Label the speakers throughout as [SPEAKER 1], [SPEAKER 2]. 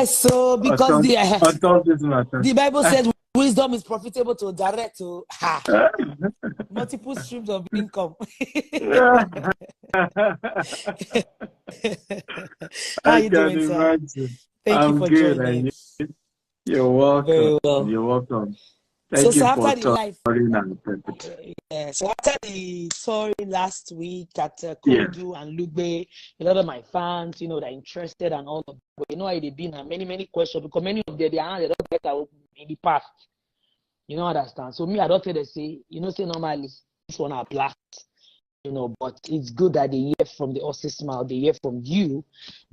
[SPEAKER 1] Yes, so because
[SPEAKER 2] On top this matter.
[SPEAKER 1] the Bible says wisdom is profitable to direct to multiple streams of income. How
[SPEAKER 2] I
[SPEAKER 1] are you
[SPEAKER 2] can
[SPEAKER 1] doing, sir?
[SPEAKER 2] imagine.
[SPEAKER 1] Thank you
[SPEAKER 2] I'm
[SPEAKER 1] for
[SPEAKER 2] good,
[SPEAKER 1] joining.
[SPEAKER 2] and you're welcome.
[SPEAKER 1] Very well.
[SPEAKER 2] You're welcome.
[SPEAKER 1] So,
[SPEAKER 2] Thank you
[SPEAKER 1] after
[SPEAKER 2] for
[SPEAKER 1] the live,
[SPEAKER 2] touring and interpret.
[SPEAKER 1] so after the story last week at
[SPEAKER 2] Yeah.
[SPEAKER 1] Korodu and Lugbe, a lot of my fans, they're interested and all of that. But how they've been and many questions because many of them they don't get out in the past. You don't understand. So me, I don't tell they say, say normally this one are blast. But it's good that they hear from the horse's mouth, they hear from you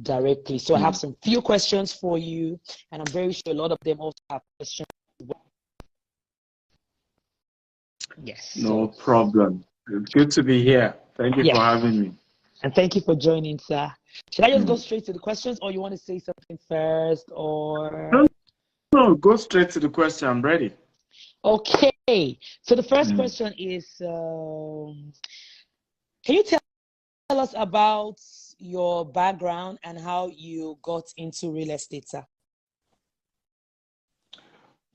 [SPEAKER 1] directly. So I have some few questions for you, and I'm very sure a lot of them also have questions. Yes.
[SPEAKER 2] No problem. It's good to be here. Thank you for having me.
[SPEAKER 1] And thank you for joining, sir. Should I just go straight to the questions, or you want to say something first, or?
[SPEAKER 2] No, go straight to the question. I'm ready.
[SPEAKER 1] Okay. So the first question is, can you tell us about your background and how you got into real estate, sir?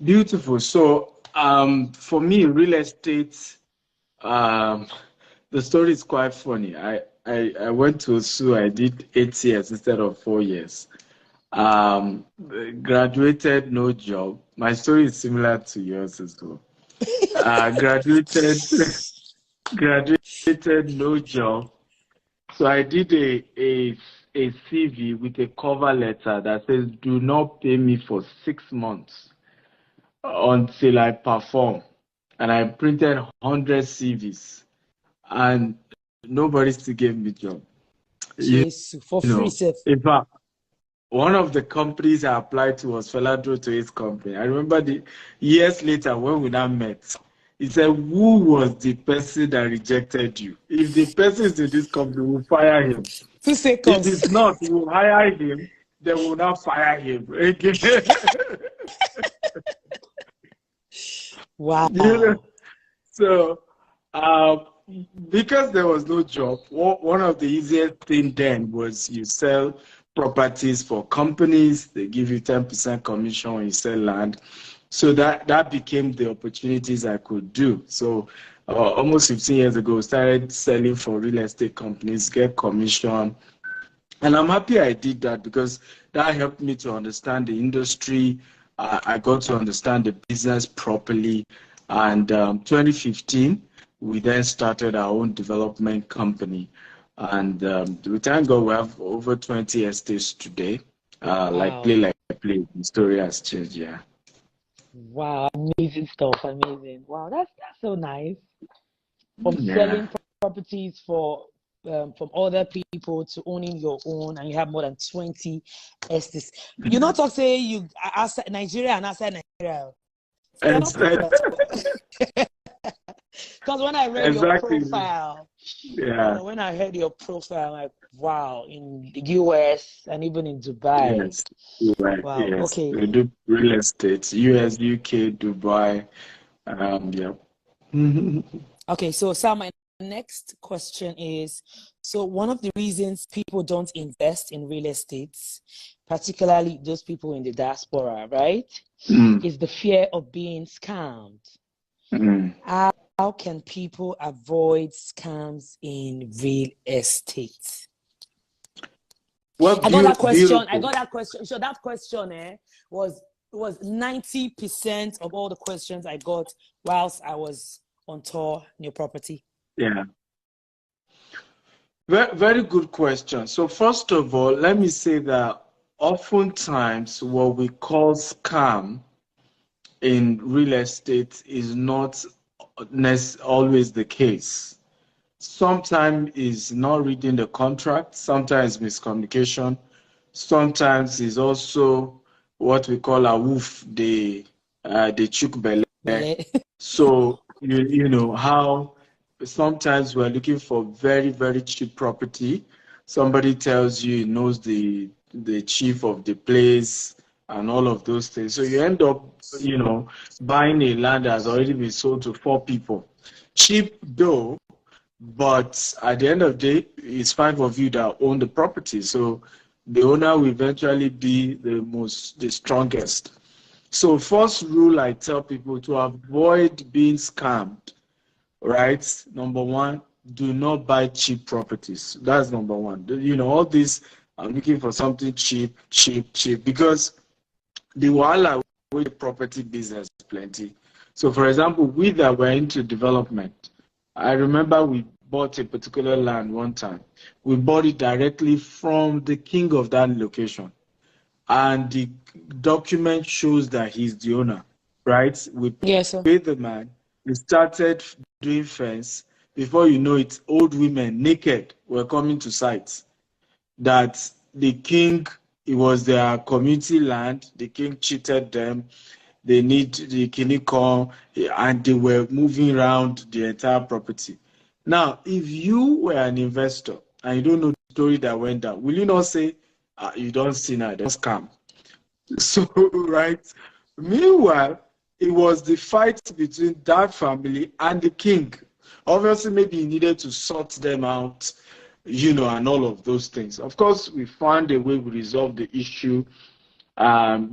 [SPEAKER 2] Beautiful. So, for me, real estate, the story is quite funny. I went to SU. I did 8 years instead of 4 years. Graduated, no job. My story is similar to yours as well. Graduated, no job. So I did a CV with a cover letter that says, "Do not pay me for 6 months until I perform." And I printed 100 CVs, and nobody still gave me a job.
[SPEAKER 1] For free, sir.
[SPEAKER 2] In fact, one of the companies I applied to was Feladro to his company. I remember the years later when we now met, he said, "Who was the person that rejected you? If the person is in this company, we'll fire him.
[SPEAKER 1] 2 seconds.
[SPEAKER 2] If it's not, we'll hire him, then we'll not fire him."
[SPEAKER 1] Wow.
[SPEAKER 2] So, because there was no job, one of the easiest thing then was you sell properties for companies. They give you 10% commission when you sell land. So that became the opportunities I could do. So almost 15 years ago, started selling for real estate companies, get commission. And I'm happy I did that because that helped me to understand the industry. I got to understand the business properly. And 2015, we then started our own development company. And we thank God we have over 20 estates today.
[SPEAKER 1] Wow.
[SPEAKER 2] Like play, the story has changed, yeah.
[SPEAKER 1] Wow, amazing stuff, amazing. Wow, that's so nice. From selling properties from other people to owning your own, and you have more than 20 estates. You not talk say you outside Nigeria and outside Nigeria. Because when I read your profile, when I heard your profile, I'm like, wow, in the US and even in Dubai.
[SPEAKER 2] Yes, right.
[SPEAKER 1] Wow.
[SPEAKER 2] Yes.
[SPEAKER 1] Okay.
[SPEAKER 2] We do real estate, US, UK, Dubai.
[SPEAKER 1] Okay, so Sam, my next question is, so one of the reasons people don't invest in real estate, particularly those people in the diaspora, right, is the fear of being scammed. How can people avoid scams in real estate?
[SPEAKER 2] Well,
[SPEAKER 1] I got that question. So that question was 90% of all the questions I got whilst I was on tour in your property.
[SPEAKER 2] Yeah. Very, very good question. So first of all, let me say that oftentimes what we call scam in real estate is not always the case. Sometimes is not reading the contract, sometimes miscommunication, sometimes is also what we call a woof, the chukbele. So you know how sometimes we're looking for very, very cheap property. Somebody tells you he knows the chief of the place and all of those things. So you end up, buying a land that has already been sold to 4 people. Cheap though, but at the end of the day, it's 5 of you that own the property. So the owner will eventually be the strongest. So first rule I tell people to avoid being scammed, right? Number one, do not buy cheap properties. That's number one. All this, I'm looking for something cheap, cheap, cheap, because the wahala with property business plenty. So for example, we that were into development, I remember we bought a particular land one time. We bought it directly from the king of that location. And the document shows that he's the owner, right? We
[SPEAKER 1] Yes, sir.
[SPEAKER 2] paid the man. We started doing fence. Before you know it, old women naked were coming to sight that the king, it was their community land. The king cheated them. They need the kinikon, and they were moving around the entire property. Now, if you were an investor and you don't know the story that went down, will you not say, you don't see now, that's scam? So, right. Meanwhile, it was the fight between that family and the king. Obviously, maybe he needed to sort them out, and all of those things. Of course, we found a way we resolved the issue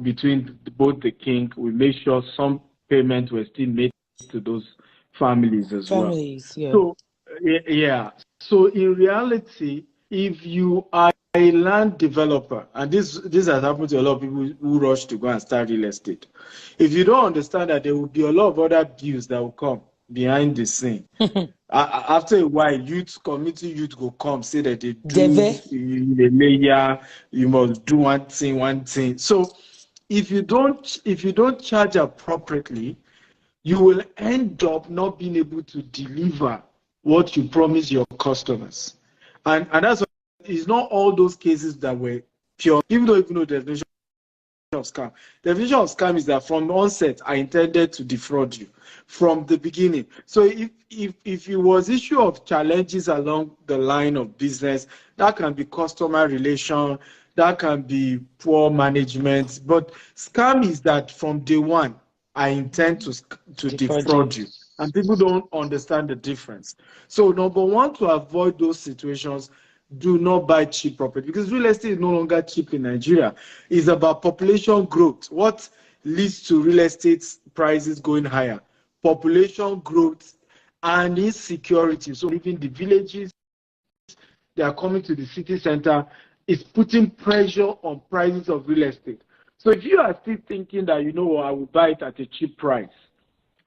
[SPEAKER 2] between both the king. We made sure some payments were still made to those families as well.
[SPEAKER 1] Yeah.
[SPEAKER 2] So, yeah. So, in reality, if you are a land developer, and this has happened to a lot of people who rush to go and start real estate. If you don't understand that there will be a lot of other bills that will come behind the scene. After a while, community youth will come, say that they do you must do one thing. So if you don't charge appropriately, you will end up not being able to deliver what you promise your customers. And that's why it's not all those cases that were pure, even though the definition of scam. The definition of scam is that from the onset, I intended to defraud you from the beginning. So if it was issue of challenges along the line of business, that can be customer relation, that can be poor management. But scam is that from day one, I intend to defraud you. And people don't understand the difference. So number one, to avoid those situations, do not buy cheap property, because real estate is no longer cheap in Nigeria. It's about population growth. What leads to real estate prices going higher? Population growth and insecurity. So even the villages, they are coming to the city center, is putting pressure on prices of real estate. So if you are still thinking that, I will buy it at a cheap price,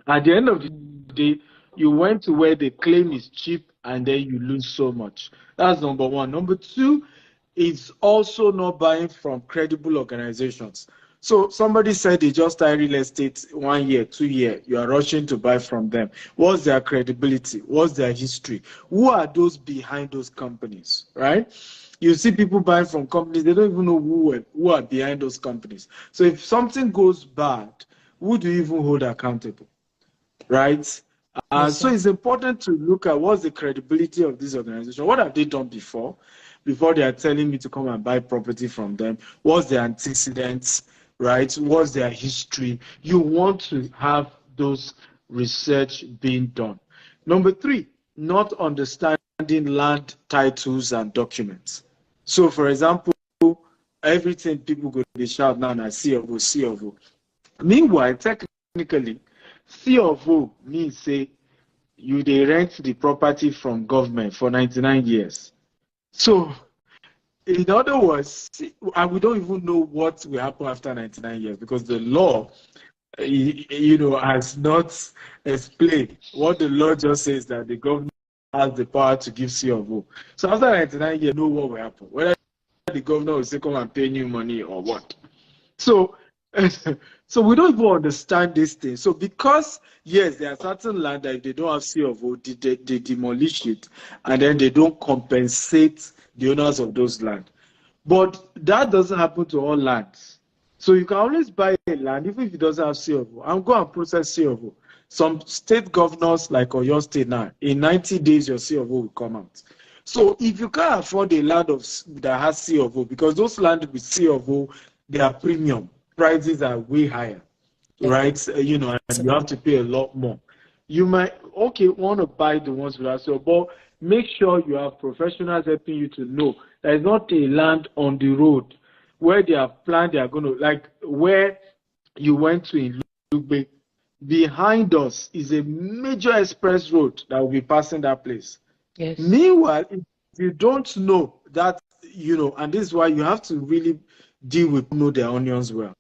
[SPEAKER 2] at the end of the day, you went to where they claim is cheap and then you lose so much. That's number one. Number two, it's also not buying from credible organizations. So somebody said they just started real estate 1 year, 2 years. You are rushing to buy from them. What's their credibility? What's their history? Who are those behind those companies, right? You see people buying from companies, they don't even know who are behind those companies. So if something goes bad, who do you even hold accountable? Right?
[SPEAKER 1] Yes,
[SPEAKER 2] so it's important to look at what's the credibility of this organization. What have they done before they are telling me to come and buy property from them? What's their antecedents, right? What's their history? You want to have those research being done. Number three, not understanding land titles and documents. So, for example, everything people go to shout now and C of O. Meanwhile, technically, C of O means say you dey rent the property from government for 99 years. So, in other words, and we don't even know what will happen after 99 years, because the law, has not explained. What the law just says that the government has the power to give C of O. So after 99 years, know what will happen. Whether the governor will say, come and pay new money or what. So we don't even understand this thing. So because, yes, there are certain land that if they don't have C of O, they demolish it, and then they don't compensate the owners of those land. But that doesn't happen to all lands. So you can always buy a land, even if it doesn't have C of O, and go and process C of O. Some state governors, like Oyo State now, in 90 days, your C of O will come out. So if you can't afford a land that has C of O, because those land with C of O, they are premium. Prices are way higher, right? And you have to pay a lot more. You might, want to buy the ones without C of O, but make sure you have professionals helping you to know There is not a land on the road where they have planned they are going to, like where you went to in Lugbe. Behind us is a major express road that will be passing that place.
[SPEAKER 1] Yes.
[SPEAKER 2] Meanwhile, if you don't know that, and this is why you have to really deal with know their onions well.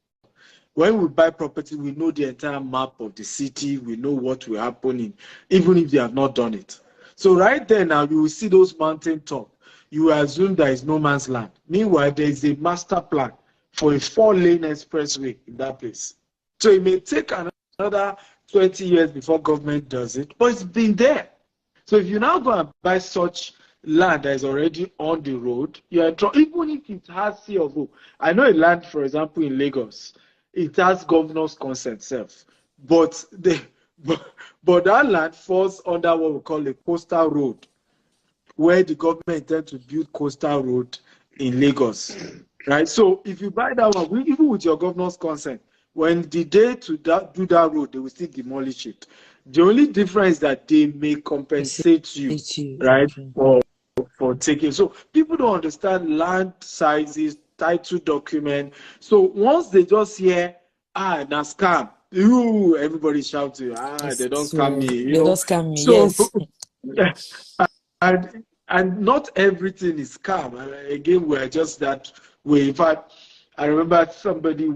[SPEAKER 2] When we buy property, we know the entire map of the city. We know what will happen even if they have not done it. So right there now, you will see those mountain top. You assume there is no man's land. Meanwhile, there is a master plan for a 4-lane expressway in that place. So it may take another 20 years before government does it, but it's been there. So if you now go and buy such land that is already on the road, you're even if it has C of O. I know a land, for example, in Lagos, it has governor's consent self, but that land falls under what we call a coastal road, where the government intends to build coastal road in Lagos, right? So if you buy that one, even with your governor's consent, when the day to do that road, they will still demolish it. The only difference is that they may compensate you, right, for taking. So people don't understand land sizes, title document. So once they just hear, na scam, everybody shouting, they don't scam me,
[SPEAKER 1] They don't scam me,
[SPEAKER 2] so,
[SPEAKER 1] yes.
[SPEAKER 2] and not everything is scam. Again, we're just that way. In fact, I remember somebody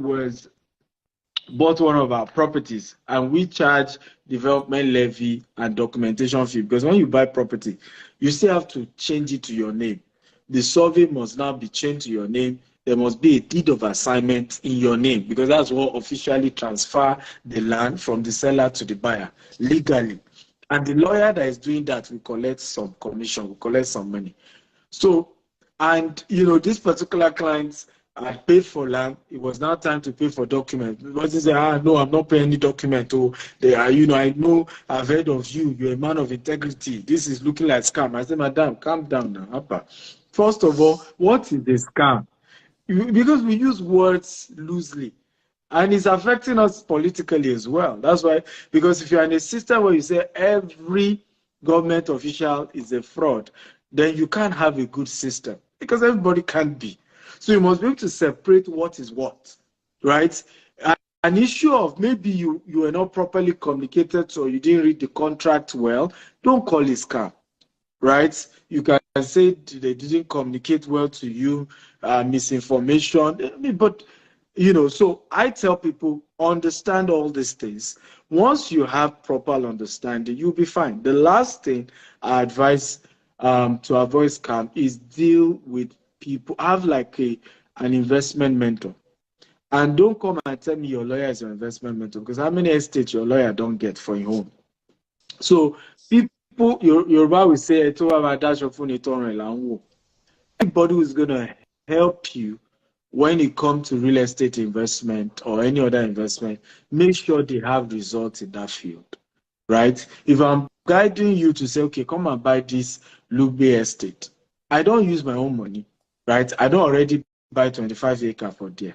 [SPEAKER 2] bought one of our properties and we charge development levy and documentation fee, because when you buy property, you still have to change it to your name. The survey must now be changed to your name. There must be a deed of assignment in your name, because that's what officially transfer the land from the seller to the buyer legally. And the lawyer that is doing that will collect some commission, will collect some money. So, and this particular client, I paid for land. It was now time to pay for documents. But he said, no, I'm not paying any document. Oh, they are, I know, I've heard of you. You're a man of integrity. This is looking like scam. I said, madam, calm down now. Papa. First of all, what is a scam? Because we use words loosely. And it's affecting us politically as well. That's why, because if you're in a system where you say every government official is a fraud, then you can't have a good system, because everybody can't be. So you must be able to separate what is what, right? An issue of maybe you were not properly communicated or you didn't read the contract well, don't call it scam, right? You can say they didn't communicate well to you, misinformation, but so I tell people, understand all these things. Once you have proper understanding, you'll be fine. The last thing I advise to avoid scam is deal with people. Have like an investment mentor. And don't come and tell me your lawyer is your investment mentor, because how many estates your lawyer don't get for your home? So people, Yoruba will say, everybody who's going to help you when it comes to real estate investment or any other investment, make sure they have results in that field, right? If I'm guiding you to say, okay, come and buy this Lugbe estate, I don't use my own money, right? I don't already buy 25 acres for there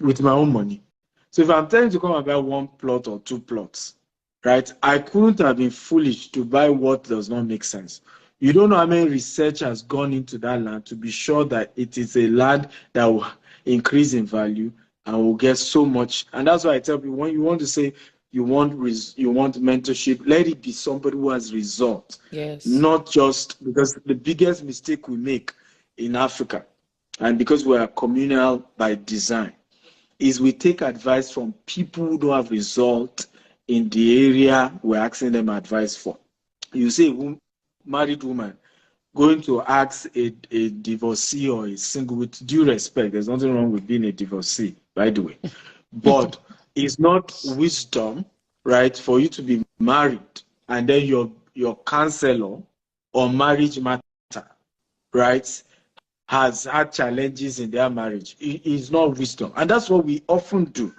[SPEAKER 2] with my own money. So if I'm telling you to come and buy 1 plot or 2 plots, right? I couldn't have been foolish to buy what does not make sense. You don't know how many research has gone into that land to be sure that it is a land that will increase in value and will get so much. And that's why I tell people, when you want to say you want mentorship, let it be somebody who has results.
[SPEAKER 1] Yes.
[SPEAKER 2] Not just, because the biggest mistake we make in Africa, and because we are communal by design, is we take advice from people who don't have result in the area we're asking them advice for. You say a married woman going to ask a divorcee or a single, with due respect, there's nothing wrong with being a divorcee, by the way, but it's not wisdom, right, for you to be married and then your counselor or marriage matter, right, has had challenges in their marriage. It is not wisdom. And that's what we often do.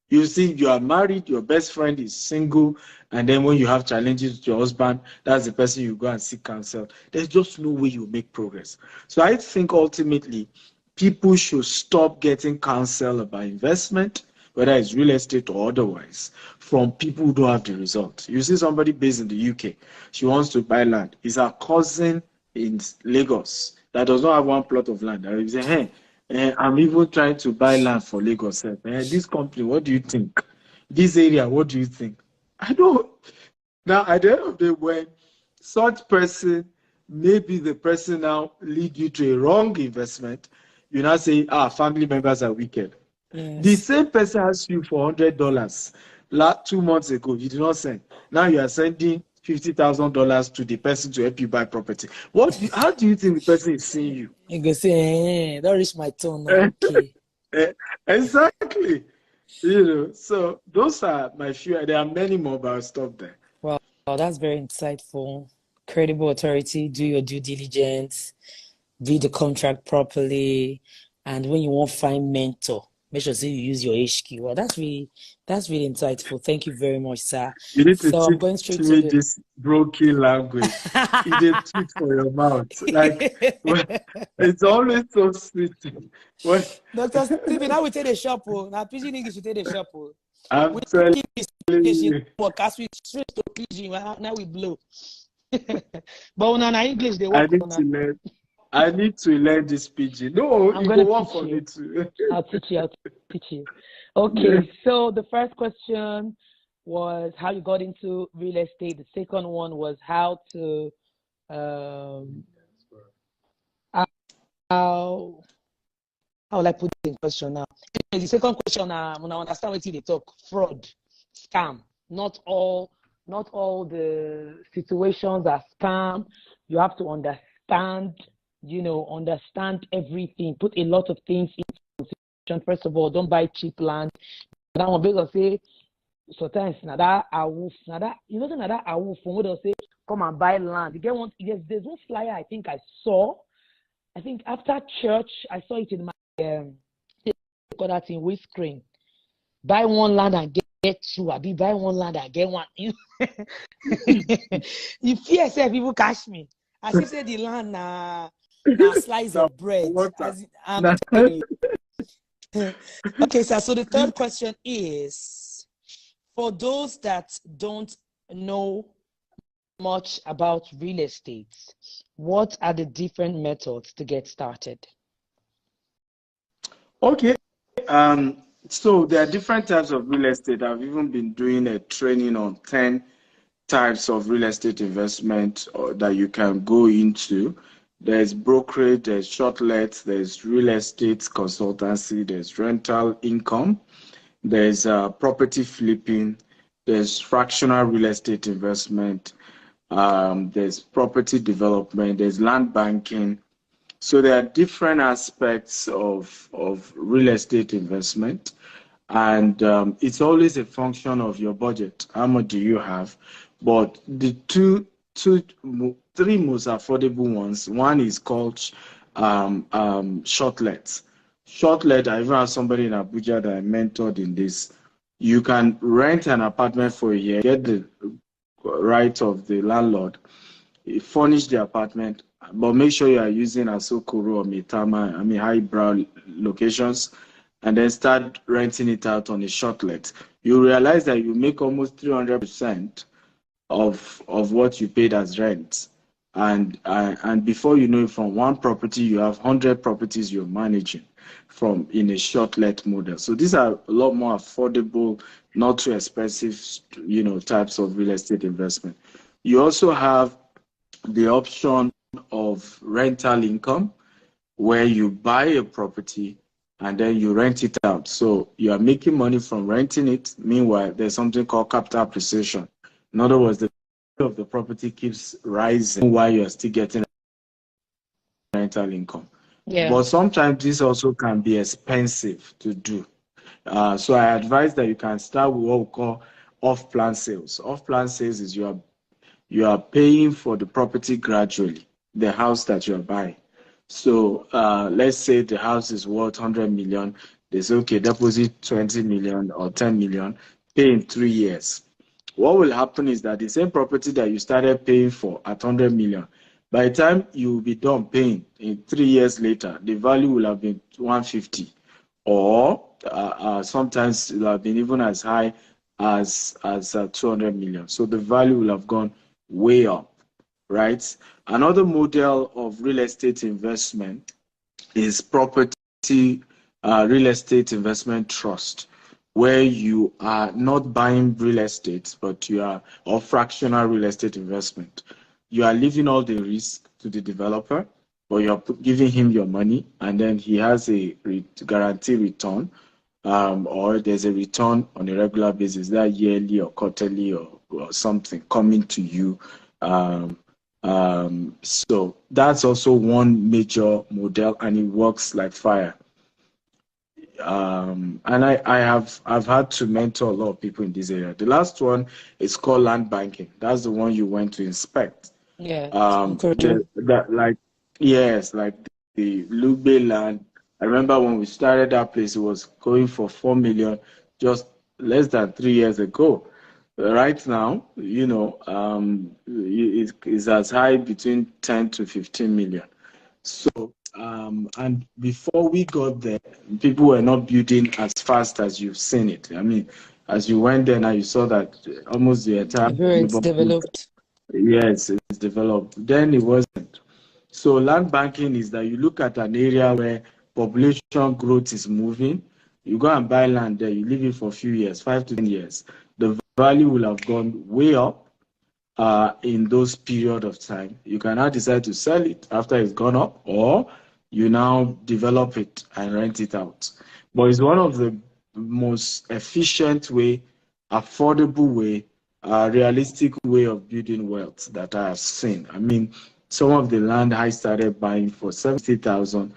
[SPEAKER 2] You see, you are married, your best friend is single, and then when you have challenges with your husband, that's the person you go and seek counsel. There's just no way you make progress. So I think ultimately, people should stop getting counsel about investment, whether it's real estate or otherwise, from people who don't have the result. You see somebody based in the UK, she wants to buy land. It's her cousin in Lagos that does not have one plot of land. And you say, hey, I'm even trying to buy land for Lagos. This company, what do you think? This area, what do you think? I don't. Now, at the end of the day, when such person, maybe the person now lead you to a wrong investment, you now say, family members are wicked. The
[SPEAKER 1] Yes.
[SPEAKER 2] same person asked you for $100 2 months ago. You did not send. Now you are sending $50,000 to the person to help you buy property. How do you think the person is seeing you?
[SPEAKER 1] You go say, don't reach my turn now. Okay.
[SPEAKER 2] Exactly. So those are my few. There are many more, but I'll stop there.
[SPEAKER 1] Wow, that's very insightful. Credible authority, do your due diligence, read the contract properly, and when you want to find mentor, make sure you use your HQ. Well, that's really insightful. Thank you very much, sir.
[SPEAKER 2] You need to
[SPEAKER 1] So I'm
[SPEAKER 2] teach
[SPEAKER 1] going straight to
[SPEAKER 2] me
[SPEAKER 1] the
[SPEAKER 2] this broken language. It is sweet for your mouth. Like it's always so sweet. When
[SPEAKER 1] Dr. Stephen, now we take the shop. Now Pidgin English we take the shop.
[SPEAKER 2] I'm
[SPEAKER 1] We
[SPEAKER 2] telling
[SPEAKER 1] keep this English
[SPEAKER 2] you,
[SPEAKER 1] podcast we straight to Pidgin. Now we blow. But when na English they
[SPEAKER 2] I
[SPEAKER 1] work
[SPEAKER 2] need
[SPEAKER 1] on.
[SPEAKER 2] to learn. I need to learn this PG. No,
[SPEAKER 1] I'm
[SPEAKER 2] you go
[SPEAKER 1] gonna
[SPEAKER 2] work
[SPEAKER 1] teach
[SPEAKER 2] for me
[SPEAKER 1] you.
[SPEAKER 2] too.
[SPEAKER 1] I'll teach you. Okay, so the first question was how you got into real estate. The second one was how to how will I put it in question now? The second question, when I understand what they talk, fraud, scam. Not all the situations are scam. You have to understand, understand everything. Put a lot of things into consideration. First of all, don't buy cheap land. That one based on say sometimes na that awoof, na that awoof from where they'll say come and buy land. You get one. There's one flyer I think I saw. I think after church I saw it in my got that in windscreen. Buy one land and get two. I be buy one land and get one. You fear yourself, people catch me. As if say the land na slice
[SPEAKER 2] Now,
[SPEAKER 1] of bread.
[SPEAKER 2] water.
[SPEAKER 1] I'm
[SPEAKER 2] Now,
[SPEAKER 1] telling you. Okay, sir. So the third question is for those that don't know much about real estate, what are the different methods to get started?
[SPEAKER 2] okay. So there are different types of real estate. I've even been doing a training on 10 types of real estate investment that you can go into. There's brokerage, there's short let, there's real estate consultancy, there's rental income, there's property flipping, there's fractional real estate investment, there's property development, there's land banking. So there are different aspects of real estate investment, and it's always a function of your budget. How much do you have? But the three most affordable ones. One is called short let. Short let. I even have somebody in Abuja that I mentored in this. You can rent an apartment for a year, get the right of the landlord, furnish the apartment, but make sure you are using Asokoro or Mitama, highbrow locations, and then start renting it out on a short let. You realize that you make almost 300% of what you paid as rent. And before you know it, from one property, you have 100 properties you're managing from in a short let model. So these are a lot more affordable, not too expensive, types of real estate investment. You also have the option of rental income, where you buy a property and then you rent it out. So you are making money from renting it. Meanwhile, there's something called capital appreciation. In other words, the value of the property keeps rising while you're still getting rental income.
[SPEAKER 1] Yeah.
[SPEAKER 2] But sometimes this also can be expensive to do. So I advise that you can start with what we call off-plan sales. Off-plan sales is you are paying for the property gradually, the house that you're buying. So let's say the house is worth 100 million. They say, okay, deposit 20 million or 10 million, pay in 3 years. What will happen is that the same property that you started paying for at 100 million, by the time you will be done paying in 3 years later, the value will have been 150, or sometimes it will have been even as high as 200 million. So the value will have gone way up. right? Another model of real estate investment is property real estate investment trust, where you are not buying real estate, but you are, or fractional real estate investment. You are leaving all the risk to the developer, but you're giving him your money, and then he has a guarantee return, or there's a return on a regular basis, that yearly or quarterly or something coming to you. Um, so that's also one major model, and it works like fire. And I've had to mentor a lot of people in this area. The last one is called land banking. That's the one you went to inspect.
[SPEAKER 1] Yeah, okay.
[SPEAKER 2] That like yes, like the Lugbe land. I remember when we started that place, it was going for 4 million just less than 3 years ago. Right now, it's as high between 10 to 15 million. So, and before we got there, people were not building as fast as you've seen it. I mean, as you went there now, you saw that almost the entire
[SPEAKER 1] Very it's
[SPEAKER 2] neighborhood,
[SPEAKER 1] developed.
[SPEAKER 2] yes, it's developed. Then it wasn't. So land banking is that you look at an area where population growth is moving, you go and buy land there, you leave it for a few years, 5 to 10 years. The value will have gone way up in those period of time. You can now decide to sell it after it's gone up, or you now develop it and rent it out. But it's one of the most efficient way, affordable way, realistic way of building wealth that I have seen. I mean, some of the land I started buying for 70,000,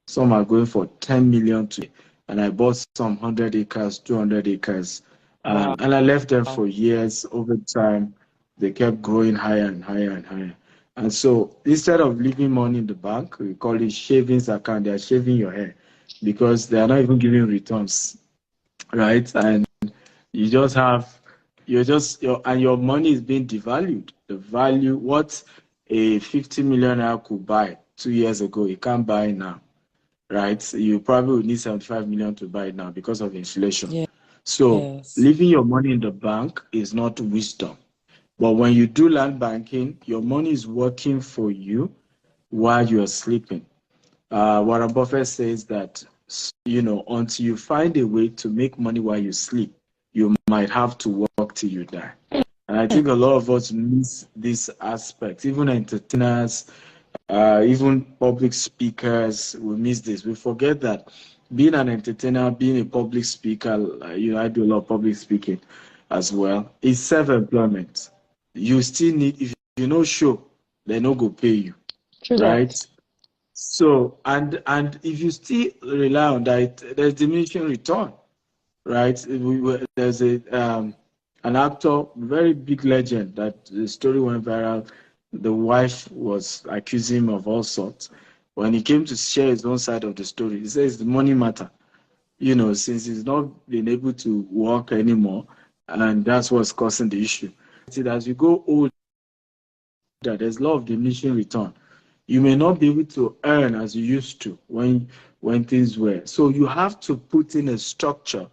[SPEAKER 2] some are going for 10 million today. And I bought some 100 acres, 200 acres,
[SPEAKER 1] Wow.
[SPEAKER 2] and I left them for years. Over time, they kept growing higher and higher and higher. And so instead of leaving money in the bank, we call it savings account. They are shaving your hair because they are not even giving returns, right? And you just have, and your money is being devalued. The value, what a 50 million naira could buy 2 years ago, you can't buy now, right? You probably would need 75 million to buy it now because of inflation.
[SPEAKER 1] Yeah.
[SPEAKER 2] So
[SPEAKER 1] Yes.
[SPEAKER 2] leaving your money in the bank is not wisdom. But when you do land banking, your money is working for you while you're sleeping. Warren Buffett says that, until you find a way to make money while you sleep, you might have to work till you die. And I think a lot of us miss this aspect. Even entertainers, even public speakers, we miss this. We forget that being an entertainer, being a public speaker, I do a lot of public speaking as well, is self-employment. You still need, if you know show, they no go pay you,
[SPEAKER 1] True that.
[SPEAKER 2] right? So, and if you still rely on that, there's diminishing return, right? There's an actor, very big legend, that the story went viral. The wife was accusing him of all sorts. When he came to share his own side of the story, he says the money matter. Since he's not been able to work anymore, and that's what's causing the issue. As you go older, there's a lot of diminishing return. You may not be able to earn as you used to when things were. So you have to put in a structure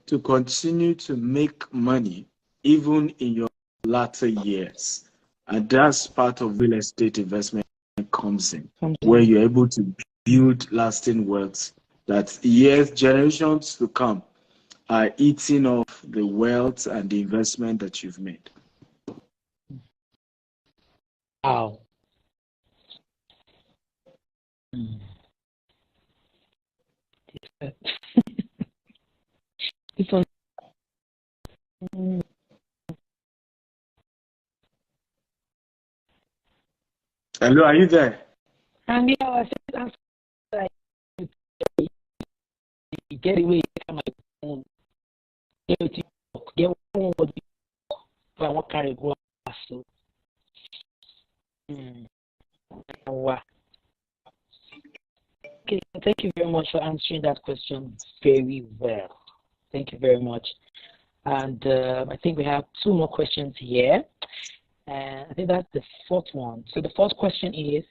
[SPEAKER 2] to continue to make money even in your latter years. And that's part of real estate investment comes in,
[SPEAKER 1] Comes
[SPEAKER 2] where
[SPEAKER 1] in.
[SPEAKER 2] you're able to build lasting wealth that years, generations to come are eating off the wealth and the investment that you've made.
[SPEAKER 1] Wow. Mm. This one. Mm.
[SPEAKER 2] Hello, are you there?
[SPEAKER 1] And yeah, I said, I'm like, get away from my phone. Get one what I want carry go. So, wow. Okay, thank you very much for answering that question very well. Thank you very much. And I think we have two more questions here. And I think that's the fourth one. So the fourth question is,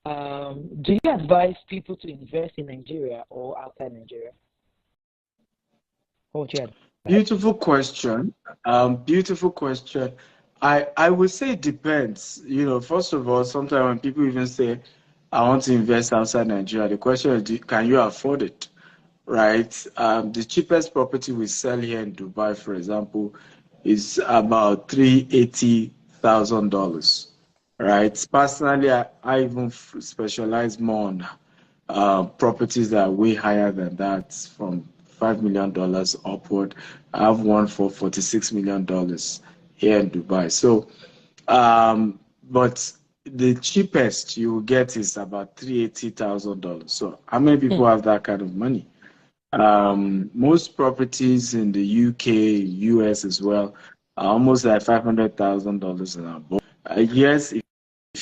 [SPEAKER 1] do you advise people to invest in Nigeria or outside Nigeria? What would you advise?
[SPEAKER 2] Beautiful question. Beautiful question. I would say it depends. First of all, sometimes when people even say, I want to invest outside Nigeria, the question is, can you afford it? Right? The cheapest property we sell here in Dubai, for example, is about $380,000. Right? Personally, I even specialize more on properties that are way higher than that, from $5 million upward. I have one for $46 million here in Dubai. So, but the cheapest you will get is about $380,000. So, how many people have that kind of money? Most properties in the UK, US as well, are almost like $500,000 and above. Yes, if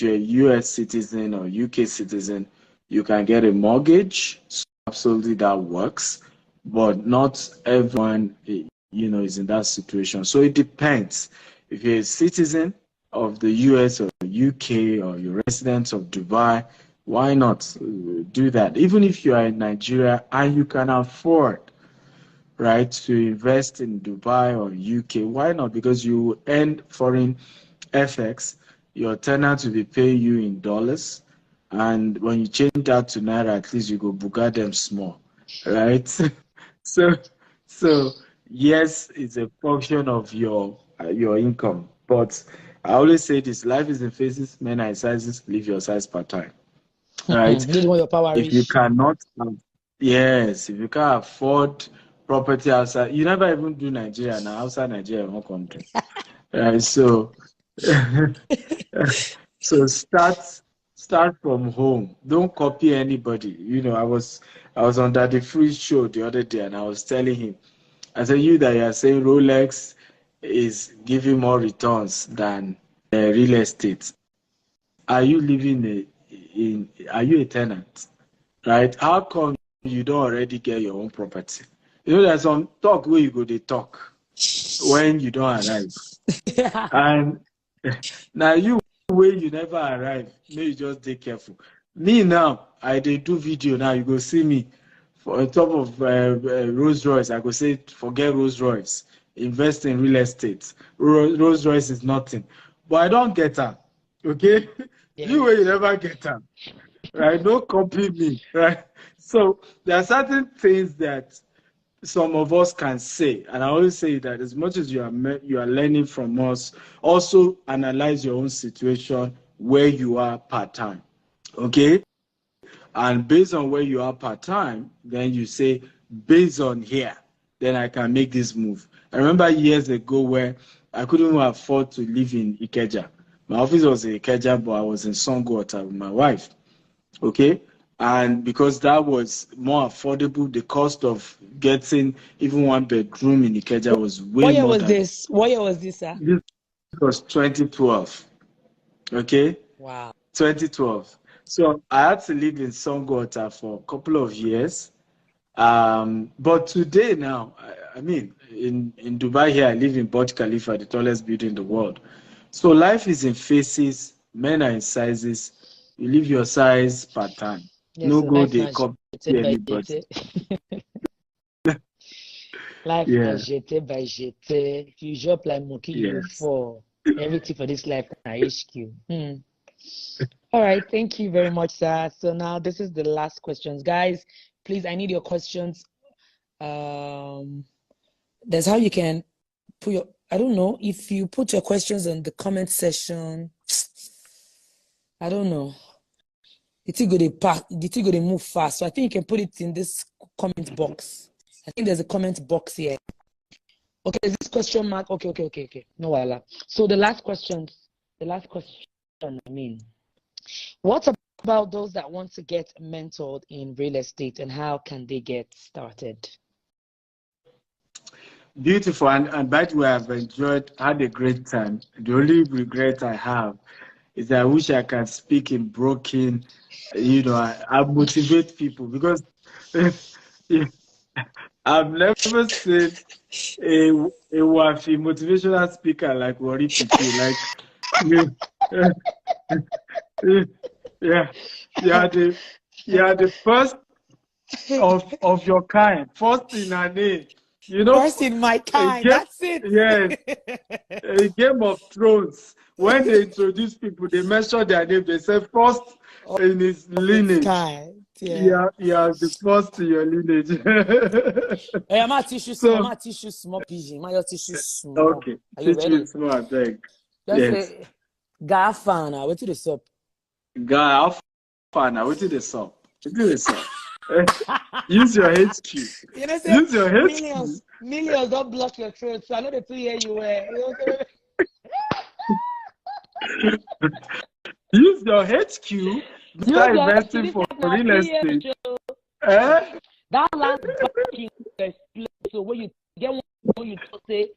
[SPEAKER 2] you're a US citizen or UK citizen, you can get a mortgage. So absolutely, that works. But not everyone, is in that situation. So it depends. If you're a citizen of the US or UK, or you're resident of Dubai, why not do that? Even if you are in Nigeria and you can afford, right, to invest in Dubai or UK, why not? Because you earn foreign FX, your tenant will be paying you in dollars, and when you change that to naira, at least you go buga them small, right? so, so yes, it's a function of your income, but I always say this: life is in phases, men are in sizes. Live your size part time, right?
[SPEAKER 1] This one your power
[SPEAKER 2] If you
[SPEAKER 1] reach.
[SPEAKER 2] cannot, yes, if you can't afford property outside, you never even do Nigeria now. Outside Nigeria, one country, right? So. So start from home. Don't copy anybody. I was on Daddy Free show the other day, and I was telling him, I said, you that you are saying Rolex is giving more returns than real estate. Are you are you a tenant? Right? How come you don't already get your own property? There's some talk where you go, they talk when you don't arrive. And now you way you never arrive, may you just take careful. Me now, I dey do video now. You go see me for on top of Rolls Royce. I go say, forget Rolls Royce, invest in real estate. Rolls Royce is nothing, but I don't get her. Okay, you way you never get her, right? Don't copy me, right? So there are certain things that some of us can say, and I always say that as much as you are learning from us, also analyze your own situation where you are part-time, okay? And based on where you are part-time, then you say, based on here, then I can make this move. I remember years ago where I couldn't even afford to live in Ikeja. My office was in Ikeja, but I was in Songwater with my wife, okay? And because that was more affordable, the cost of getting even one bedroom in Ikeja was way
[SPEAKER 1] What year
[SPEAKER 2] more
[SPEAKER 1] was
[SPEAKER 2] than
[SPEAKER 1] this? What year was this, sir?
[SPEAKER 2] this was 2012. Okay,
[SPEAKER 1] Wow.
[SPEAKER 2] 2012. So I had to live in Songwater for a couple of years. But today now, I mean, in Dubai here, I live in Burj Khalifa, the tallest building in the world. So life is in phases, men are in sizes. You live your size part time.
[SPEAKER 1] Yes,
[SPEAKER 2] No
[SPEAKER 1] so
[SPEAKER 2] go,
[SPEAKER 1] life
[SPEAKER 2] they
[SPEAKER 1] na
[SPEAKER 2] copy
[SPEAKER 1] jeté by
[SPEAKER 2] anybody.
[SPEAKER 1] jeté. Life na
[SPEAKER 2] Yeah,
[SPEAKER 1] jeté by jeté. If you drop like monkey, you
[SPEAKER 2] yes.
[SPEAKER 1] fall. Everything for this life na HQ. All right, thank you very much, sir. So now this is the last questions, guys. Please, I need your questions. That's how you can put your. I don't know if you put your questions on the comment section. I don't know. The thing go to move fast. So I think you can put it in this comment box. I think there's a comment box here. Okay, is this question mark? Okay. No, voila. So the last question, I mean, what about those that want to get mentored in real estate, and how can they get started?
[SPEAKER 2] Beautiful. And by the way, I've had a great time. The only regret I have is that I wish I can speak in broken, I motivate people, because I've never seen a wafi motivational speaker like Wari Pikin. Like, you, yeah, you are the first of your kind, first in her name. You know,
[SPEAKER 1] First in my kind.
[SPEAKER 2] Game,
[SPEAKER 1] That's it.
[SPEAKER 2] yes, Game of Thrones. When they introduce people, they mention their name. They say first in his
[SPEAKER 1] Of its
[SPEAKER 2] lineage.
[SPEAKER 1] kind. Yeah.
[SPEAKER 2] You are the first in your lineage.
[SPEAKER 1] Hey, I'm teach you small.
[SPEAKER 2] So,
[SPEAKER 1] I'm teach you small pigeon. I'm teach you small.
[SPEAKER 2] okay,
[SPEAKER 1] Are you
[SPEAKER 2] teach me
[SPEAKER 1] ready?
[SPEAKER 2] small, beg.
[SPEAKER 1] Just
[SPEAKER 2] Yes.
[SPEAKER 1] say, Gafana. What to the sup?
[SPEAKER 2] Guy, how far now? What did they sup? What did they sup? Use your HQ.
[SPEAKER 1] You know, say
[SPEAKER 2] Use your HQ.
[SPEAKER 1] millions don't block your throat. So I know the 2 year you were. You know, say,
[SPEAKER 2] Use your HQ. Start
[SPEAKER 1] you
[SPEAKER 2] investing
[SPEAKER 1] this
[SPEAKER 2] for
[SPEAKER 1] is not
[SPEAKER 2] real
[SPEAKER 1] 3 years
[SPEAKER 2] estate.
[SPEAKER 1] show.
[SPEAKER 2] Eh?
[SPEAKER 1] That land banking place. So when you get one, when you talk, say,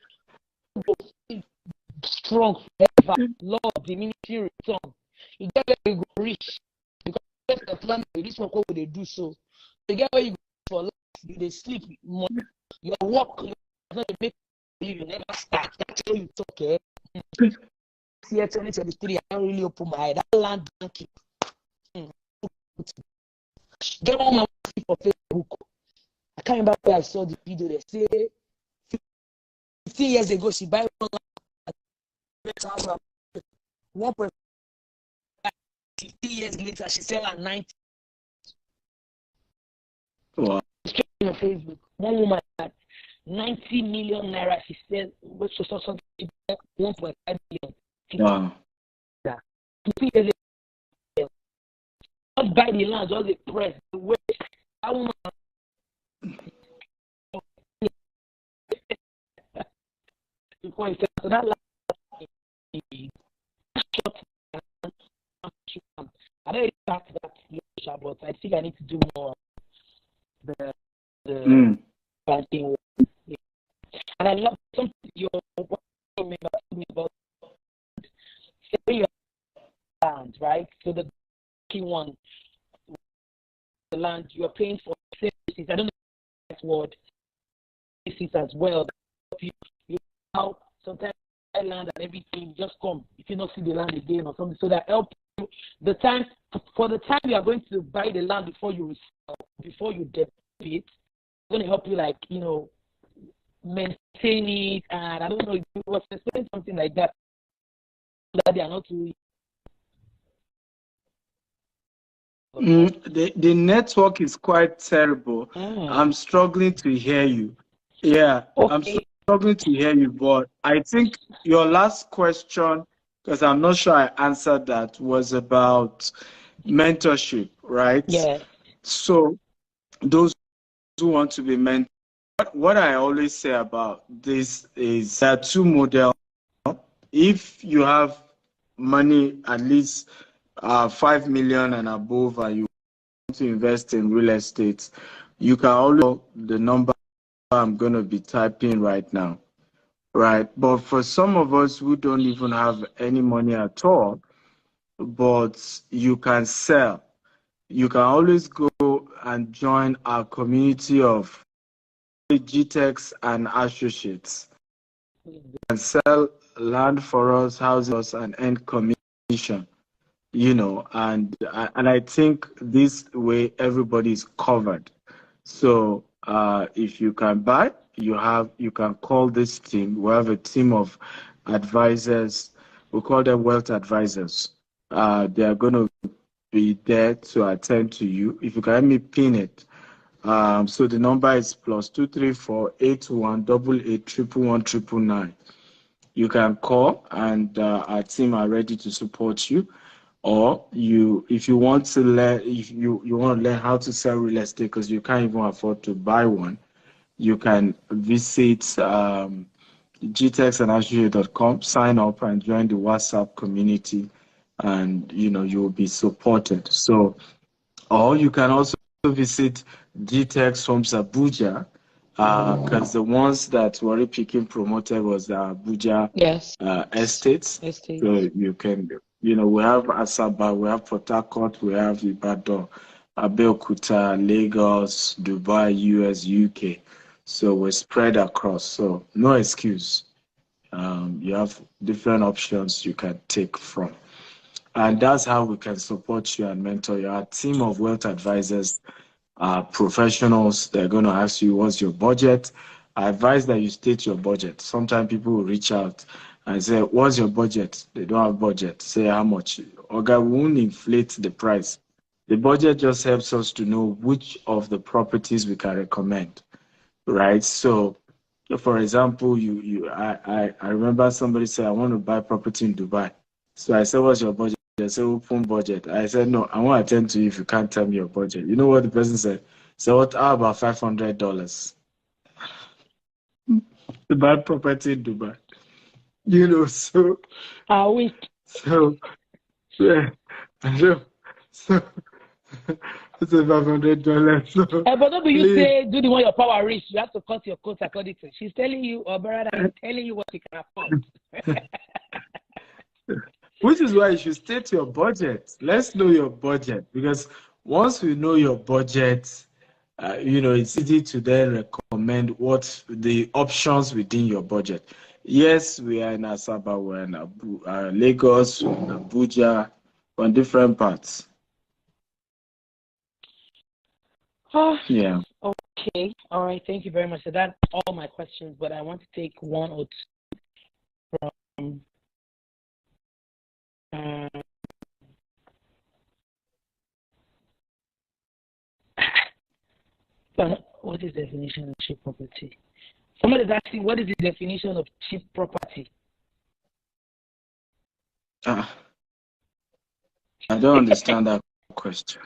[SPEAKER 1] strong forever, Lord, diminishing return. You get where you go rich because the plan this one what they do so. You get where you go for life, you they sleep more. Your work, you not make you never start. That's how you talk. Eh? Year 2023, I don't really open my eye. That land banking. Get on my for Facebook. I can't remember where I saw the video. They say 15 years ago she buy one land 1.5. 15 years later she sell at 90.
[SPEAKER 2] Wow.
[SPEAKER 1] On Facebook, one woman had 90 million naira. She said, which was something 1.5 billion.
[SPEAKER 2] Wow.
[SPEAKER 1] 15 years later, just buy the land, just the press, the way that woman. Before he said, so that land, I don't really start that, but I think I need to do more. The banking work. Yeah. And I love something you remember about your land, right? So the key one, the land you are paying for services. I don't know that word services as well. You know, sometimes land and everything just come if you not see the land again or something. So that help you the time for the time you are going to buy the land before you resell, before you develop it. Going to help you, like, you know, maintain it, and I don't know if you was explaining something like that they are not too.
[SPEAKER 2] The network is quite terrible. I'm struggling to hear you. Yeah,
[SPEAKER 1] okay.
[SPEAKER 2] I'm struggling to hear you, but I think your last question, because I'm not sure I answered that, was about mentorship, right?
[SPEAKER 1] Yeah.
[SPEAKER 2] So those who want to be mentored, what I always say about this is there are two models. If you have money at least 5 million and above and you want to invest in real estate, you can always call the number I'm going to be typing right now, right? But for some of us who don't even have any money at all, but you can sell, you can always go and join our community of GTEX and associates and sell land for us, houses, and earn commission. You know, and I think this way everybody is covered. So if you can buy, you can call this team. We have a team of advisors. We call them wealth advisors. They are going to be there to attend to you. If you can help me pin it. So the number is +23481881199. You can call, and our team are ready to support you. Or if you want to learn, if you want to learn how to sell real estate because you can't even afford to buy one, you can visit gtexandassociate.com, sign up and join the WhatsApp community, and you will be supported. So, or you can also visit GTEX Homes Abuja, because the ones that Wari Pikin promoted was the Abuja estates. So you can, we have Asaba, we have Port Harcourt, we have Ibadan, Abeokuta, Lagos, Dubai, US, UK. So we're spread across. So no excuse. You have different options you can take from. And that's how we can support you and mentor you. Our team of wealth advisors are professionals. They're going to ask you what's your budget, I advise that you state your budget. Sometimes people will reach out and say, what's your budget? They don't have budget. Say how much. Okay, we won't inflate the price. The budget just helps us to know which of the properties we can recommend, right? So, for example, I remember somebody said, I want to buy property in Dubai. So I said, what's your budget? They said, open budget. I said, no, I won't attend to you if you can't tell me your budget. You know what the person said? So what, how about $500 to buy property in Dubai? You know, so,
[SPEAKER 1] We
[SPEAKER 2] yeah, so it's a $500. So
[SPEAKER 1] but don't you
[SPEAKER 2] please,
[SPEAKER 1] say do the one your power reach. You have to cut your coat according to. She's telling you, or brother is telling you what you can afford.
[SPEAKER 2] which is why you should state your budget. Let's know your budget, because once we know your budget, it's easy to then recommend what the options within your budget. Yes, we are in Asaba, we're in Lagos, we're in Abuja, we're in different parts. Yeah.
[SPEAKER 1] Okay. All right. Thank you very much. So that's all my questions, but I want to take one or two from what is the definition of cheap property? Somebody is asking, what is the definition of cheap property?
[SPEAKER 2] I don't understand that question.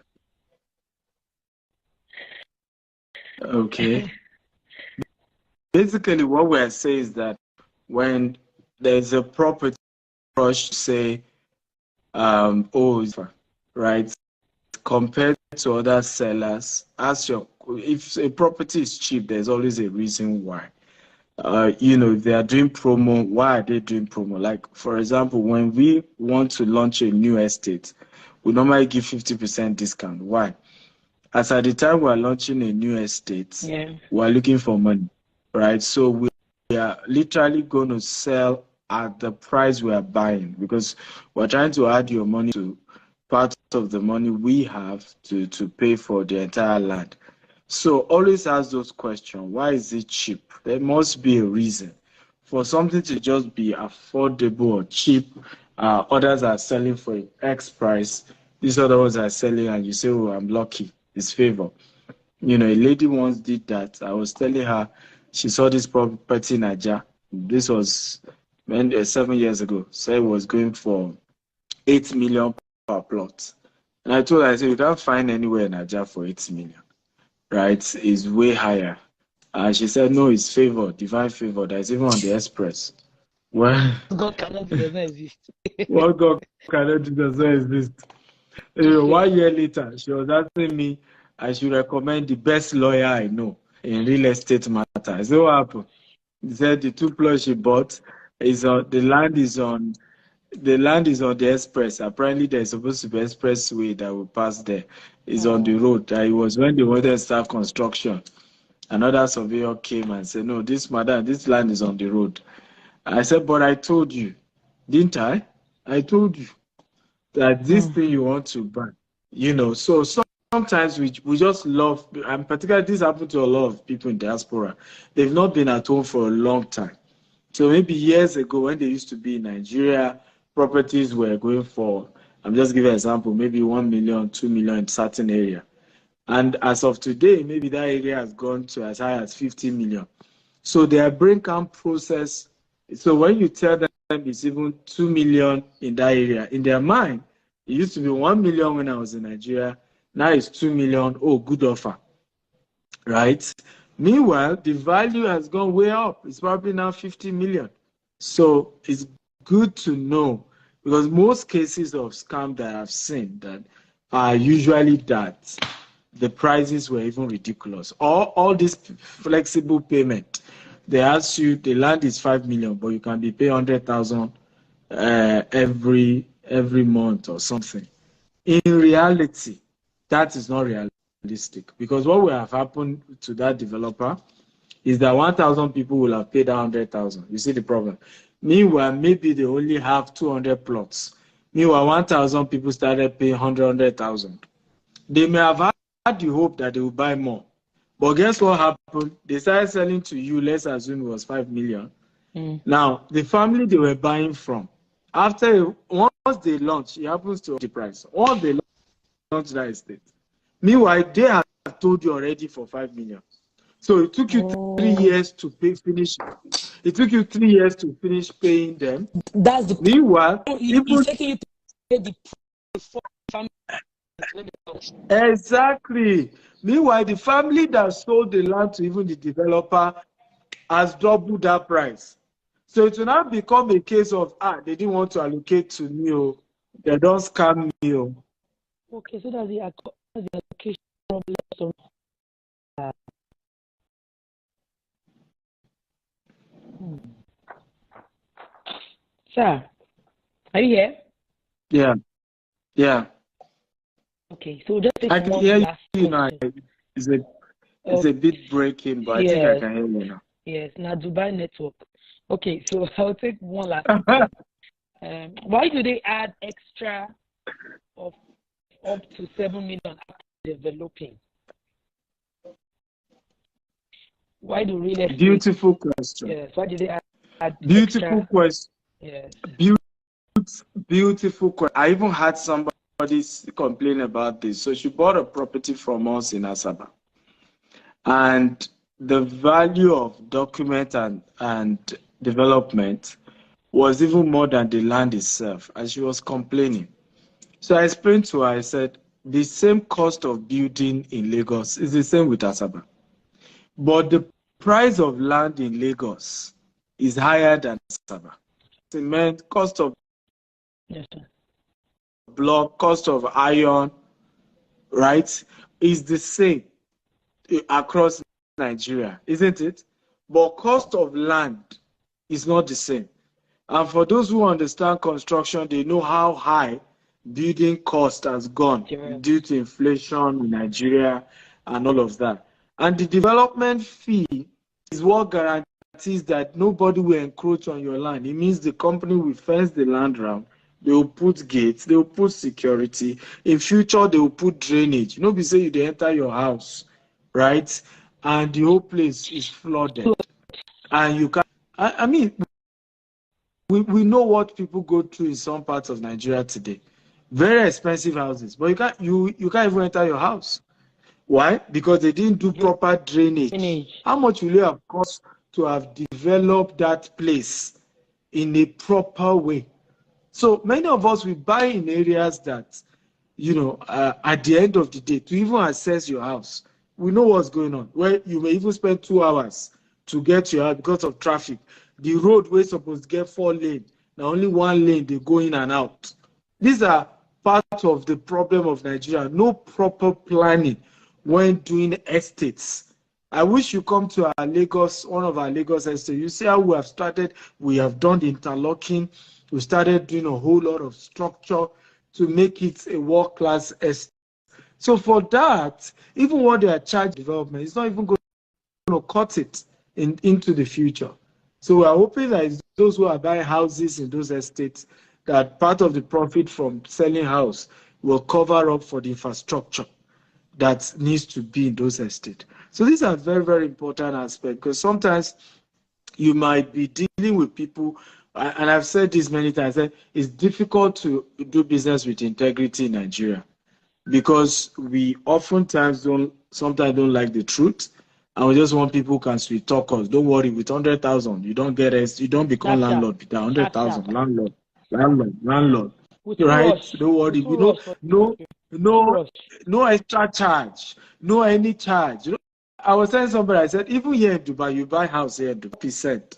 [SPEAKER 2] Okay. Basically, what we're saying is that when there's a property rush, say, right, compared to other sellers, if a property is cheap, there's always a reason why. If they are doing promo, why are they doing promo? Like, for example, when we want to launch a new estate, we normally give 50% discount. Why? As at the time we're launching a new estate, we're looking for money, right? So we are literally going to sell at the price we are buying, because we're trying to add your money to part of the money we have to pay for the entire land. So always ask those questions. Why is it cheap? There must be a reason. For something to just be affordable or cheap, others are selling for X price. These other ones are selling and you say, oh, I'm lucky. It's favor. A lady once did that. I was telling her she saw this property in Aja. This was 7 years ago. Said it was going for 8 million per plot. And I told her, I said, you can't find anywhere in Aja for 8 million. Right? It's way higher. And she said, no, it's favor, divine favor. That's even on the express. Well,
[SPEAKER 1] God cannot do does not exist.
[SPEAKER 2] What God cannot do does not exist. 1 year later, she was asking me I should recommend the best lawyer I know in real estate matter. I said, what happened? He said the 2 plots she bought the land is on the express. Apparently there's supposed to be expressway that will pass there. It's on the road. It was when they wanted to start construction. Another surveyor came and said, no, this land is on the road. I said, but I told you, didn't I? I told you that this thing you want to buy, so sometimes we just love, and particularly this happened to a lot of people in diaspora. They've not been at home for a long time. So maybe years ago when they used to be in Nigeria, properties were going for, I'm just giving an example, maybe 1 million, 2 million in certain area. And as of today, maybe that area has gone to as high as 50 million. So their brain can't process. So when you tell them it's even 2 million in that area, in their mind, it used to be 1 million when I was in Nigeria. Now it's 2 million. Oh, good offer. Right? Meanwhile, the value has gone way up. It's probably now 50 million. So it's good to know, because most cases of scam that I've seen that are usually that the prices were even ridiculous. All this flexible payment. They ask you the land is 5 million, but you can be paying 100,000 every month or something. In reality, that is not realistic, because what will have happened to that developer is that 1,000 people will have paid 100,000. You see the problem. Meanwhile, maybe they only have 200 plots. Meanwhile, 1,000 people started paying 100,000. They may have had the hope that they will buy more, But guess what happened? They started selling to you, let's assume it was 5 million. Now, the family they were buying from, once they launch, it happens to the price. Once they launch that estate. Meanwhile, they have told you already for 5 million. So it took you 3 years to finish. It took you 3 years to finish paying them.
[SPEAKER 1] That's the
[SPEAKER 2] Meanwhile,
[SPEAKER 1] it's taking you to pay the family.
[SPEAKER 2] Exactly. Meanwhile, the family that sold the land to even the developer has doubled that price. So it will now become a case of, they didn't want to allocate to me, they don't scam me.
[SPEAKER 1] Okay, so that's the allocation problem. Sir, are you here?
[SPEAKER 2] Yeah. Yeah.
[SPEAKER 1] Okay, so just take
[SPEAKER 2] I can
[SPEAKER 1] one
[SPEAKER 2] hear
[SPEAKER 1] last
[SPEAKER 2] you now.
[SPEAKER 1] question.
[SPEAKER 2] It's a bit breaking, but I think I can hear you now.
[SPEAKER 1] Yes, now Dubai network. Okay, so I'll take one last question. Why do they add extra of up to 7 million after developing? Why do real estate?
[SPEAKER 2] Beautiful question.
[SPEAKER 1] Yes, why did they add
[SPEAKER 2] Beautiful
[SPEAKER 1] extra?
[SPEAKER 2] question.
[SPEAKER 1] Yes.
[SPEAKER 2] Beautiful question. I even had somebody complain about this. So she bought a property from us in Asaba. And the value of document and development was even more than the land itself, and she was complaining. So I explained to her, I said, the same cost of building in Lagos is the same with Asaba. But the price of land in Lagos is higher than Asaba. Cement, cost of block, cost of iron, right, is the same across Nigeria, isn't it? But cost of land is not the same. And for those who understand construction, they know how high building cost has gone due to inflation in Nigeria and all of that. And the development fee is what guarantees that nobody will encroach on your land. It means the company will fence the land around. They will put gates, they will put security. In future, they will put drainage. Be say they enter your house, right? And the whole place is flooded. And you can, I mean, we know what people go through in some parts of Nigeria today. Very expensive houses, but you can't even enter your house. Why? Because they didn't do proper drainage. How much will it have cost to have developed that place in a proper way? So many of us, we buy in areas that, at the end of the day, to even access your house, we know what's going on. Where you may even spend 2 hours to get to your house because of traffic. The road we're supposed to get 4 lanes, now only 1 lane, they go in and out. These are part of the problem of Nigeria. No proper planning when doing estates. I wish you come to our Lagos, one of our Lagos estates. You see how we have started. We have done the interlocking. We started doing a whole lot of structure to make it a world-class estate. So for that, even what they are charging development, it's not even going to cut it into the future. So we are hoping that those who are buying houses in those estates, that part of the profit from selling house will cover up for the infrastructure that needs to be in those estates. So these are very, very important aspects, because sometimes you might be dealing with people, and I've said this many times, that it's difficult to do business with integrity in Nigeria, because we oftentimes don't like the truth, and we just want people who can sweet talk us. Don't worry, with 100,000, you don't become landlord. With 100,000, landlord. Right? Don't worry. No extra charge, no any charge. I was telling somebody, I said, even here in Dubai, you buy house here, 2%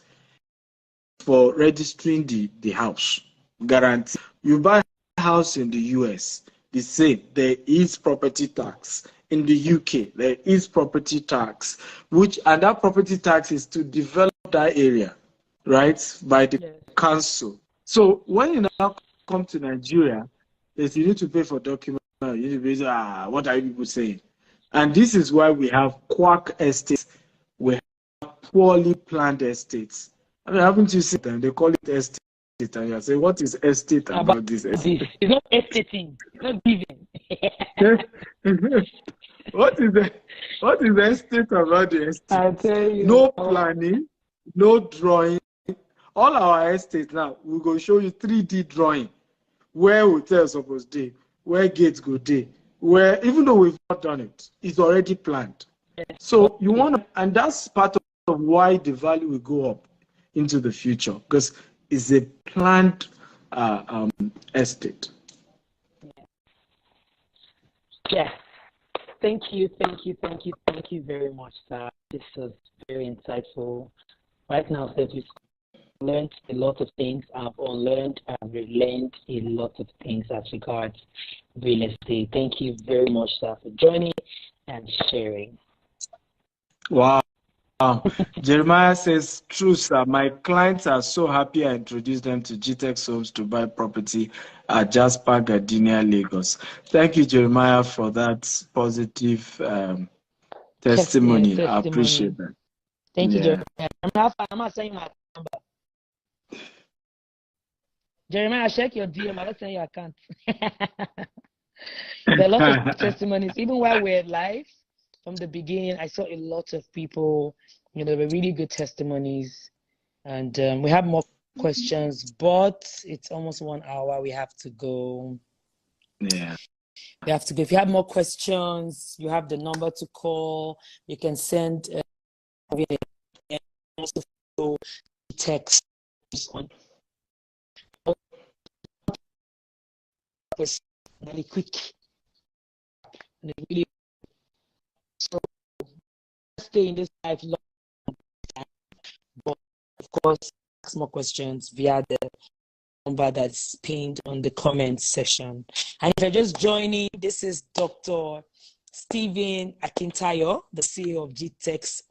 [SPEAKER 2] for registering the house. Guarantee. You buy a house in the US, the same. There is property tax. In the UK, there is property tax, and that property tax is to develop that area, right, by the council. So when you now come to Nigeria, you need to pay for documents. You need to be, what are you people saying? And this is why we have quack estates. We have poorly planned estates. I mean, haven't you seen them? They call it estate. And you say, what is estate about this estate?
[SPEAKER 1] It's not estating. It's not giving.
[SPEAKER 2] What is the estate about the estate?
[SPEAKER 1] I tell you.
[SPEAKER 2] No planning, no drawing. All our estates now, we go show you 3D drawing. Where hotels supposed to, where gates go day, where even though we've not done it, it's already planned. So you want to, and that's part of why the value will go up into the future, because it's a planned estate.
[SPEAKER 1] Yeah. Thank you very much, sir. This was very insightful. Right now, since we've learned a lot of things, I've unlearned and relearned a lot of things as regards real estate. Thank you very much, sir, for joining and sharing.
[SPEAKER 2] Wow. Jeremiah says, true, sir. My clients are so happy I introduced them to GTEx Homes to buy property at Jasper Gardenia, Lagos. Thank you, Jeremiah, for that positive testimony. I appreciate that.
[SPEAKER 1] Thank you, Jeremiah. I'm not saying my number. Jeremiah, check your DM. I'm not saying your account. There are a lot of testimonies. Even while we're live, from the beginning, I saw a lot of people, there were really good testimonies. And we have more questions, but it's almost 1 hour. We have to go.
[SPEAKER 2] Yeah.
[SPEAKER 1] We have to go. If you have more questions, you have the number to call. You can send text on really quick. Really, so stay in this life long time, but of course, ask more questions via the number that's pinned on the comment section. And if you're just joining, this is Dr. Stephen Akintayo, the CEO of GTEx.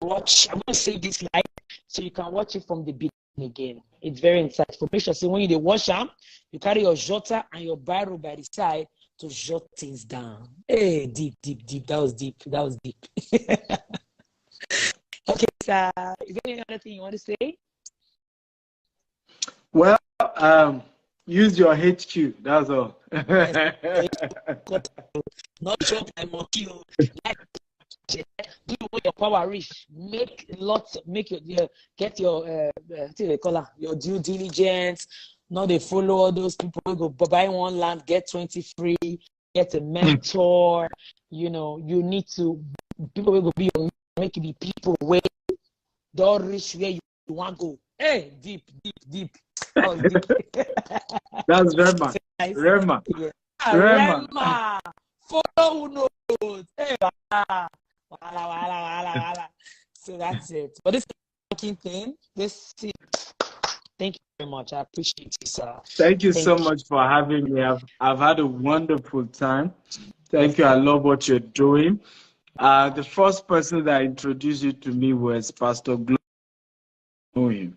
[SPEAKER 1] I'm going to save this live so you can watch it from the beginning again. It's very insightful. Make sure, so when you wash them, you carry your jotter and your biro by the side to jot things down. Hey, deep. That was deep. Okay, sir. Is there any other thing you want to say?
[SPEAKER 2] Well, use your HQ. That's all.
[SPEAKER 1] Not chop and monkey. Do what your power reach. Make get your your due diligence. Not they follow all those people who go buy one land, get 20 free, get a mentor. You need to people will go be your make it be people where don't reach where you want to go. Hey, deep. Oh, deep.
[SPEAKER 2] That's Rema. Rema.
[SPEAKER 1] Yeah. Rema. Follow who knows. Hey, Wala. So that's it. But this is thing. Thank you very much. I appreciate you, sir.
[SPEAKER 2] Thank you so much for having me. I've had a wonderful time. Thank you. I love what you're doing. The first person that introduced you to me was Pastor Glory.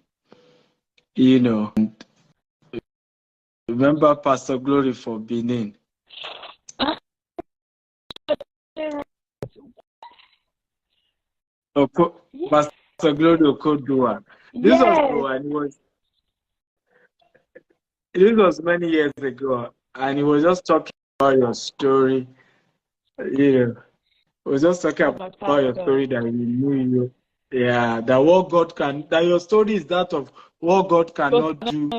[SPEAKER 2] Remember Pastor Glory for Benin? Pastor Glory Okodua. This was many years ago, and he was just talking about your story. He was just talking about your story that he knew you. Yeah, that your story is that of what God cannot do